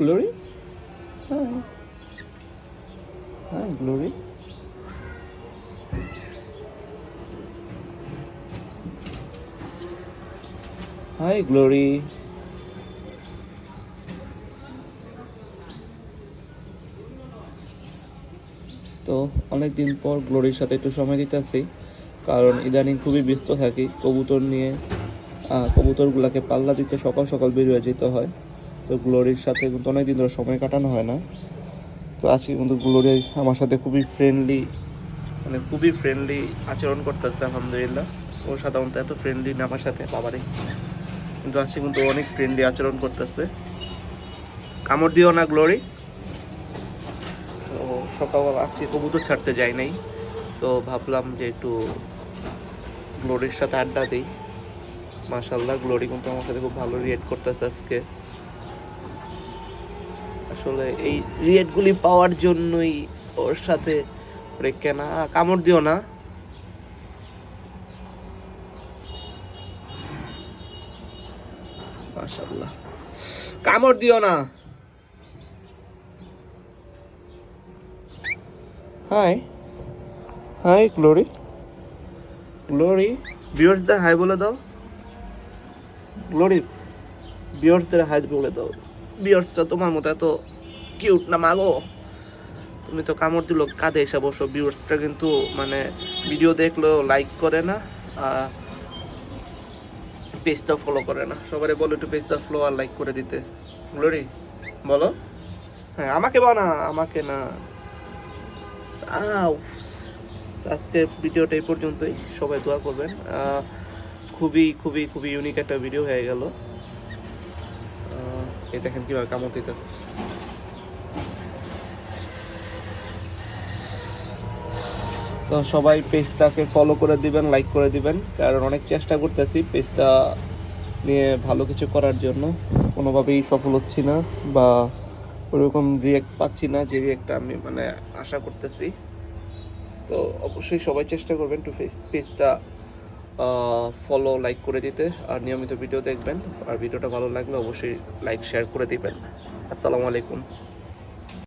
Glory. Hi. Hi, Glory. Hi, Glory. তো অনেকদিন পর গ্লোরির সাথে একটু সময় দিতেছি, কারণ ইদানিং খুবই ব্যস্ত থাকি কবুতর নিয়ে। কবুতরগুলোকে পাল্লা দিতে সকাল সকাল বেরিয়ে যেতে হয়। তো গ্লোরির সাথে কিন্তু অনেকদিন ধরে সময় কাটানো হয় না। তো আজকে কিন্তু গ্লোরি আমার সাথে খুবই ফ্রেন্ডলি আচরণ করতেছে, আলহামদুলিল্লাহ। ও সাধারণত এত ফ্রেন্ডলি না আমার সাথে, বাবারে, কিন্তু আজকে কিন্তু অনেক ফ্রেন্ডলি আচরণ করতেছে। কামড় দিও না, গ্লোরি। তো সকালবেলা আজকে কবুতর ছাড়তে যাই নাই, তো ভাবলাম যে একটু গ্লোরির সাথে আড্ডা দিই। মাশাআল্লাহ, গ্লোরি কিন্তু আমার সাথে খুব ভালো রিয়েক্ট করতেছে আজকে। আসলে এই রিয়েক্টগুলি পাওয়ার জন্যই ওর সাথে কেনা। কামড় দিও না। মাশাআল্লাহ, কামড় দিও না। High hi Glory. গ্লোরি, ভিউয়ার্সদের হাই বলে দাও। গ্লোরি, ভিউয়ার্সদের হাই বলে দাও। ভিউয়ার্সটা তোমার মতো এত কিউট না মাগো। তুমি তো কামড় দিল, কাঁধে এসে বসো। ভিউয়ার্সটা কিন্তু মানে ভিডিও দেখলেও লাইক করে না, পেজটা ফলো করে না। সবারে বলো একটু পেজটা ফলো আর লাইক করে দিতে। গ্লোরি বলো। হ্যাঁ, আমাকে বানা, আমাকে না। আজকে ভিডিওটা এই পর্যন্তই। সবাই দোয়া করবেন। খুবই খুবই খুবই ইউনিক একটা ভিডিও হয়ে গেল। এই দেখেন কীভাবে কামড় দিতেছে। তো সবাই পেজটাকে ফলো করে দিবেন, লাইক করে দিবেন, কারণ অনেক চেষ্টা করতেছি পেজটা নিয়ে ভালো কিছু করার জন্য। কোনোভাবেই সফল হচ্ছি না, বা ওরকম রিয়েক্ট পাচ্ছি না যে রিয়েক্টটা আমি মানে আশা করতেছি। তো অবশ্যই সবাই চেষ্টা করবেন একটু পেজটা ফলো লাইক করে দিতে, আর নিয়মিত ভিডিও দেখবেন। আর ভিডিওটা ভালো লাগলে অবশ্যই লাইক শেয়ার করে দিবেন। আসসালামু আলাইকুম।